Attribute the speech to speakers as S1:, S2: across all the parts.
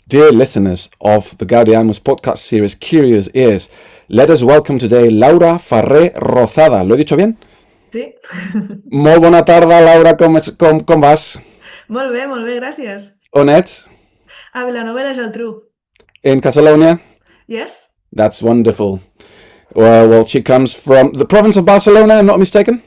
S1: Dear listeners of the Gaudiamus podcast series Curious Ears, let us welcome today Laura Farre Rozada. ¿Lo he dicho bien?
S2: Sí.
S1: Molt bona tarda, Laura, com vas?
S2: Molt bé, gràcies.
S1: On ets?
S2: A Vilanova i la Geltrú.
S1: In Catalonia?
S2: Yes?
S1: That's wonderful. Well, she comes from the province of Barcelona, I'm not mistaken?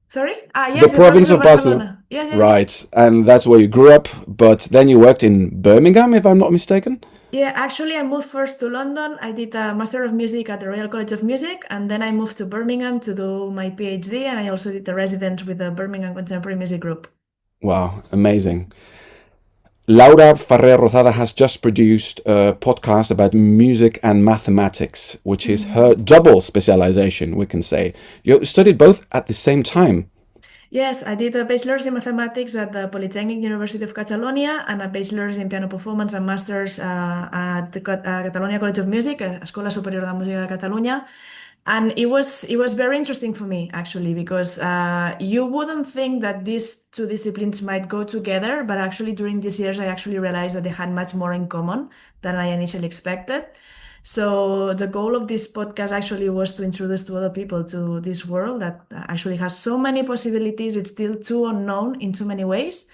S2: Sorry? Yes,
S1: The
S2: the province
S1: province
S2: of
S1: of Barcelona.
S2: Barcelona. Yeah.
S1: Right, and that's where you grew up, but then you worked in Birmingham, if I'm not mistaken?
S2: Yeah, actually, I moved first to London. I did a Master of Music at the Royal College of Music, and then I moved to Birmingham to do my PhD, and I also did a resident with the Birmingham Contemporary Music Group.
S1: Wow, amazing. Laura Farre Rozada has just produced a podcast about music and mathematics, which is her double specialization, we can say. You studied both at the same time.
S2: Yes, I did a bachelor's in mathematics at the Polytechnic University of Catalonia and a bachelor's in piano performance and master's at the Catalonia College of Music, Escola Superior de Música de Catalunya. And it was very interesting for me actually because you wouldn't think that these two disciplines might go together, but actually during these years I actually realized that they had much more in common than I initially expected. So the goal of this podcast actually was to introduce to other people to this world that actually has so many possibilities. It's still too unknown in too many ways.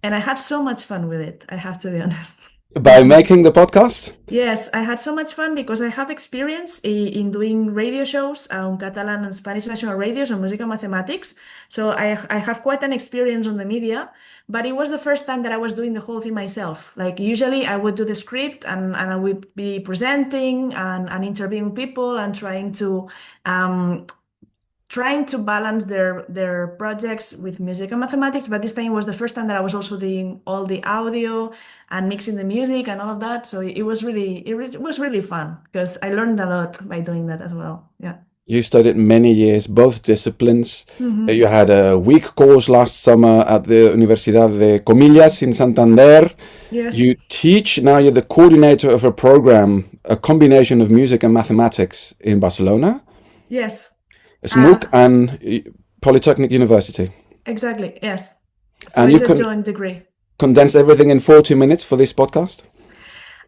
S2: And I had so much fun with it, I have to be honest.
S1: By making the podcast?
S2: Yes, I had so much fun because I have experience in doing radio shows on Catalan and Spanish national radios on music and mathematics. So I have quite an experience on the media, but it was the first time that I was doing the whole thing myself. Like usually I would do the script and I would be presenting and interviewing people and trying to balance their projects with music and mathematics, but this time was the first time that I was also doing all the audio and mixing the music and all of that. So it was really fun because I learned a lot by doing that as well. Yeah.
S1: You studied many years, both disciplines.
S2: Mm-hmm.
S1: You had a week course last summer at the Universidad de Comillas in Santander.
S2: Yes.
S1: You teach, now you're the coordinator of a program, a combination of music and mathematics in Barcelona.
S2: Yes.
S1: SMUC and Polytechnic University.
S2: Exactly, yes. So
S1: And
S2: it's
S1: you
S2: a joint degree.
S1: condensed everything in 40 minutes for this podcast?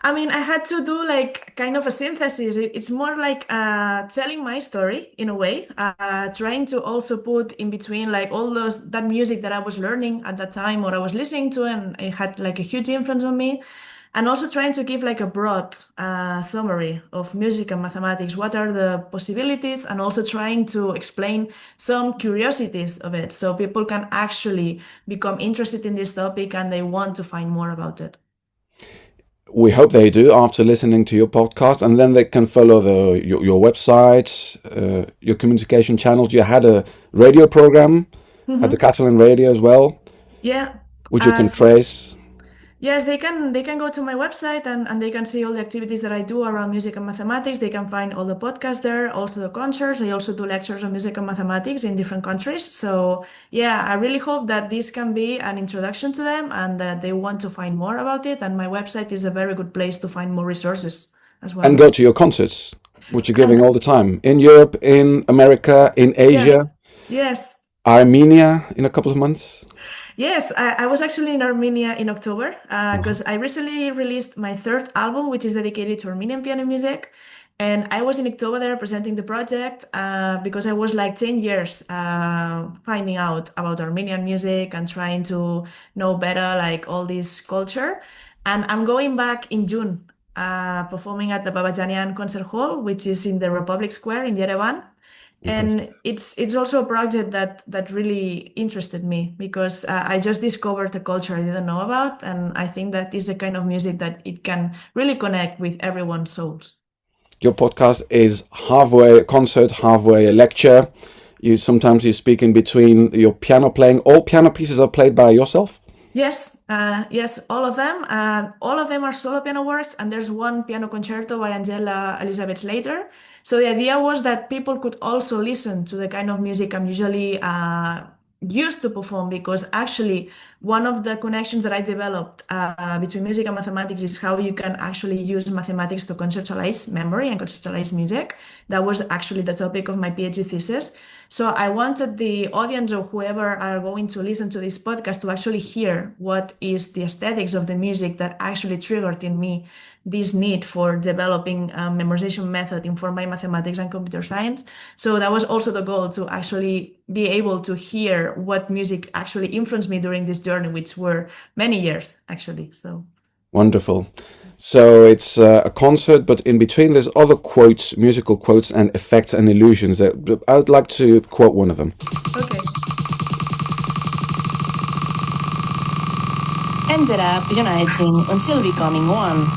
S2: I mean, I had to do like kind of a synthesis. It's more like telling my story in a way, trying to also put in between like all that music that I was learning at that time or I was listening to, and it had like a huge influence on me. And also trying to give like a broad summary of music and mathematics. What are the possibilities? And also trying to explain some curiosities of it so people can actually become interested in this topic and they want to find more about it.
S1: We hope they do after listening to your podcast, and then they can follow your website, your communication channels. You had a radio program at the Catalan radio as well,
S2: Yeah.
S1: which you can trace.
S2: Yes, they can go to my website and they can see all the activities that I do around music and mathematics. They can find all the podcasts there, also the concerts. I also do lectures on music and mathematics in different countries. So yeah, I really hope that this can be an introduction to them and that they want to find more about it. And my website is a very good place to find more resources as well.
S1: And go to your concerts, which you're giving all the time in Europe, in America, in Asia.
S2: Yes.
S1: Armenia in a couple of months.
S2: Yes, I was actually in Armenia in October because I recently released my third album, which is dedicated to Armenian piano music. And I was in October there presenting the project because I was like 10 years finding out about Armenian music and trying to know better like all this culture. And I'm going back in June performing at the Babajanian Concert Hall, which is in the Republic Square in Yerevan. And it's also a project that really interested me because I just discovered a culture I didn't know about, and I think that is a kind of music that it can really connect with everyone's souls.
S1: Your podcast is halfway a concert, halfway a lecture. Sometimes you speak in between your piano playing. All piano pieces are played by yourself?
S2: Yes, all of them. All of them are solo piano works, and there's one piano concerto by Angela Elizabeth Slater. So the idea was that people could also listen to the kind of music I'm usually used to perform, because actually one of the connections that I developed between music and mathematics is how you can actually use mathematics to conceptualize memory and conceptualize music. That was actually the topic of my PhD thesis. So I wanted the audience or whoever are going to listen to this podcast to actually hear what is the aesthetics of the music that actually triggered in me this need for developing a memorization method in for my mathematics and computer science. So that was also the goal, to actually be able to hear what music actually influenced me during this journey, which were many years actually. So
S1: Wonderful. So it's a concert, but in between there's other quotes, musical quotes and effects and illusions. I would like to quote one of them.
S2: okay.
S3: Ended up uniting until becoming one.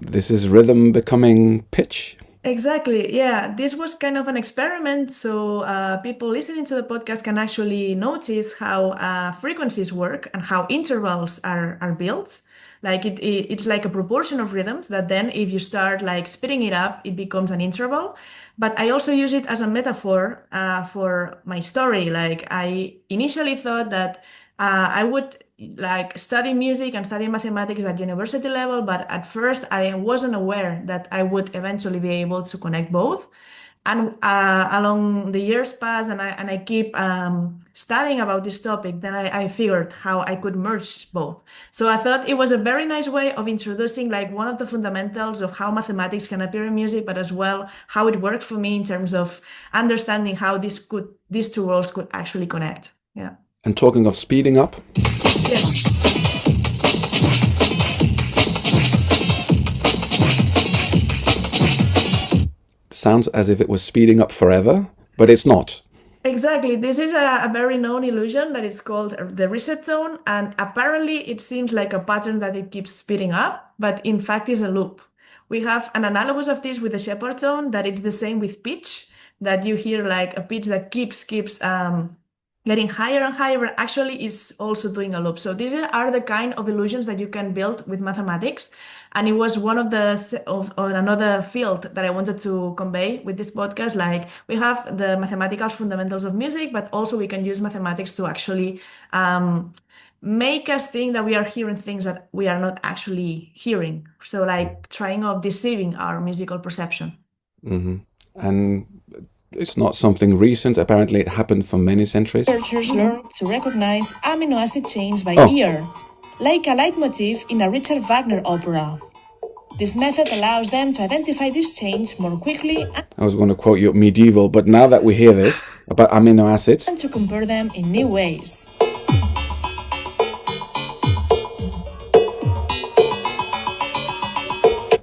S1: This is rhythm becoming pitch.
S2: Exactly. Yeah, this was kind of an experiment. So people listening to the podcast can actually notice how frequencies work and how intervals are built. Like it's like a proportion of rhythms that then if you start like speeding it up, it becomes an interval. But I also use it as a metaphor for my story. Like I initially thought that I would like study music and study mathematics at university level, but at first I wasn't aware that I would eventually be able to connect both. And along the years pass, and I keep studying about this topic, then I figured how I could merge both. So I thought it was a very nice way of introducing like one of the fundamentals of how mathematics can appear in music, but as well how it worked for me in terms of understanding how these two worlds could actually connect. Yeah.
S1: And talking of speeding up,
S2: Yes.
S1: sounds as if it was speeding up forever, but it's not.
S2: Exactly. This is a very known illusion that is called the reset tone. And apparently it seems like a pattern that it keeps speeding up, but in fact is a loop. We have an analogous of this with the Shepard tone, that it's the same with pitch, that you hear like a pitch that keeps getting higher and higher, but actually is also doing a loop. So these are the kind of illusions that you can build with mathematics. And it was one of of another field that I wanted to convey with this podcast. Like we have the mathematical fundamentals of music, but also we can use mathematics to actually make us think that we are hearing things that we are not actually hearing. So like trying of deceiving our musical perception.
S1: Mm-hmm. And it's not something recent. Apparently, it happened for many centuries.
S3: Researchers learned to recognize amino acid chains by ear, like a leitmotif in a Richard Wagner opera. This method allows them to identify these chains more quickly
S1: I was going to quote you medieval, but now that we hear this about amino acids,
S3: and to compare them in new ways.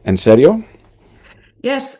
S1: en serio?
S2: Yes,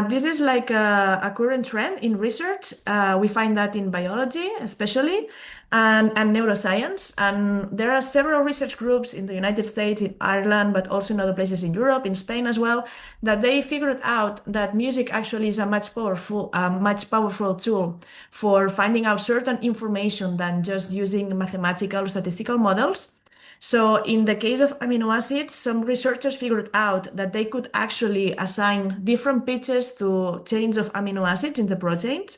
S2: this is like a current trend in research. We find that in biology, especially, and neuroscience. And there are several research groups in the United States, in Ireland, but also in other places in Europe, in Spain as well, that they figured out that music actually is a much powerful tool for finding out certain information than just using mathematical or statistical models. So in the case of amino acids, some researchers figured out that they could actually assign different pitches to chains of amino acids in the proteins.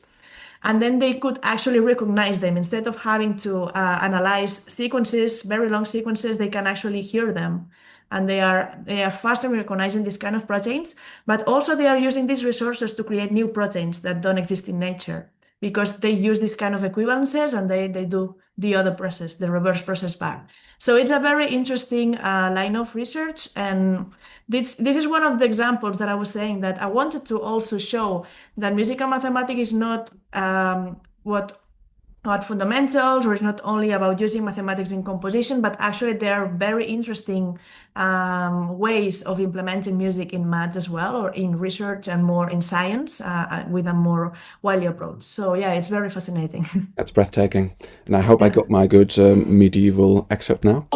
S2: And then they could actually recognize them. Instead of having to analyze sequences, very long sequences, they can actually hear them. And they are faster in recognizing this kind of proteins, but also they are using these resources to create new proteins that don't exist in nature, because they use this kind of equivalences and they do the other process, the reverse process back. So it's a very interesting line of research. And this is one of the examples that I was saying, that I wanted to also show that music and mathematics is not what fundamentals, or it's not only about using mathematics in composition, but actually there are very interesting ways of implementing music in maths as well, or in research and more in science with a more wily approach. So yeah, it's very fascinating.
S1: That's breathtaking. And I hope I got my good medieval excerpt now.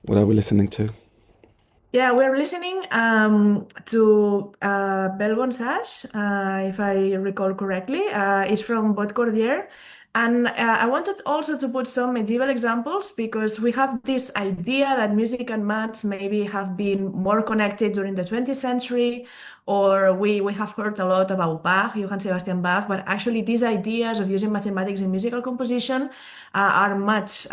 S1: What are we listening to?
S2: Yeah, we're listening to Belle Bon Sage, if I recall correctly. It's from Botte Cordier. And I wanted also to put some medieval examples because we have this idea that music and maths maybe have been more connected during the 20th century, or we have heard a lot about Bach, Johann Sebastian Bach, but actually these ideas of using mathematics in musical composition are much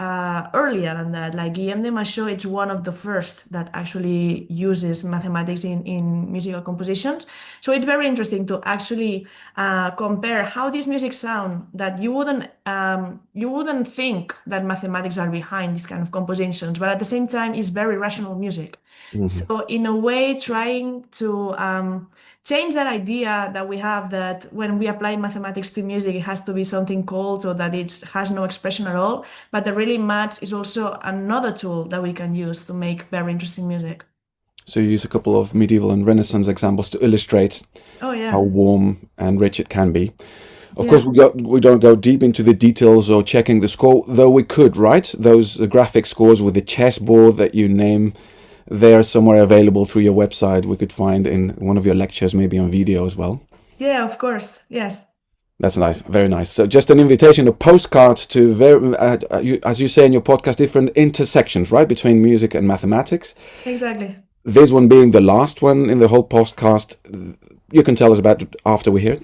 S2: earlier than that. Like Guillaume de Machaut, it's one of the first that actually uses mathematics in musical compositions. So it's very interesting to actually compare how these music sound that you wouldn't think that mathematics are behind these kind of compositions, but at the same time is very rational music. So in a way, trying to change that idea that we have that when we apply mathematics to music, it has to be something cold or that it has no expression at all. But the really maths is also another tool that we can use to make very interesting music.
S1: So you use a couple of medieval and Renaissance examples to illustrate how warm and rich it can be. Of course, we don't go deep into the details or checking the score, though we could, right? Those graphic scores with the chessboard that you name, they're somewhere available through your website. We could find in one of your lectures, maybe on video as well.
S2: Yeah, of course. Yes.
S1: That's nice. Very nice. So just an invitation, a postcard to, as you say in your podcast, different intersections, right? Between music and mathematics.
S2: Exactly.
S1: This one being the last one in the whole podcast. You can tell us about it after we hear it.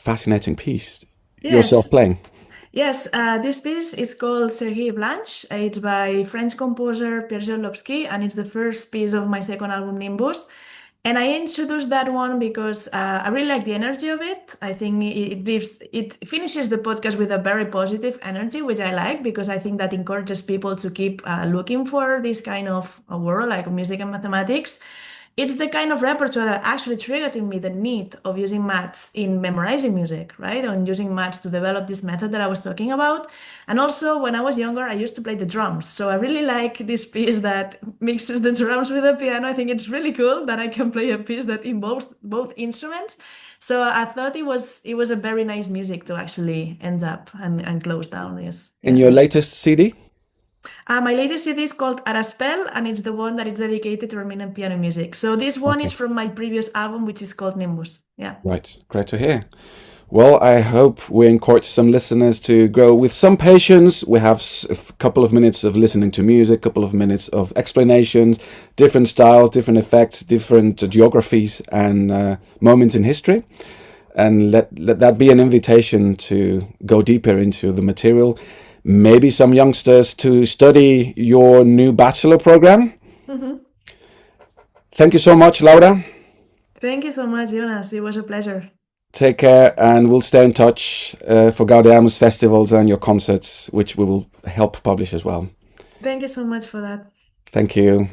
S1: Fascinating piece.
S2: Yes.
S1: Yourself playing.
S2: Yes, this piece is called Sergei Blanche. It's by French composer Pierre Gerlovsky, and it's the first piece of my second album, Nimbus. And I introduced that one because I really like the energy of it. I think it finishes the podcast with a very positive energy, which I like because I think that encourages people to keep looking for this kind of a world like music and mathematics. It's the kind of repertoire that actually triggered in me the need of using maths in memorizing music, right? And using maths to develop this method that I was talking about. And also, when I was younger, I used to play the drums. So I really like this piece that mixes the drums with the piano. I think it's really cool that I can play a piece that involves both instruments. So I thought it was a very nice music to actually end up and close down. Yes.
S1: In your latest CD?
S2: My latest CD is called Araspel, and it's the one that is dedicated to Armenian piano music. So this one is from my previous album, which is called Nimbus. Yeah.
S1: Right. Great to hear. Well, I hope we encourage some listeners to go with some patience. We have a couple of minutes of listening to music, a couple of minutes of explanations, different styles, different effects, different geographies and moments in history. And let that be an invitation to go deeper into the material. Maybe some youngsters to study your new bachelor program.
S2: Mm-hmm.
S1: Thank you so much, Laura.
S2: Thank you so much, Jonas. It was a pleasure.
S1: Take care, and we'll stay in touch for Gaudeamus festivals and your concerts, which we will help publish as well.
S2: Thank you so much for that.
S1: Thank you.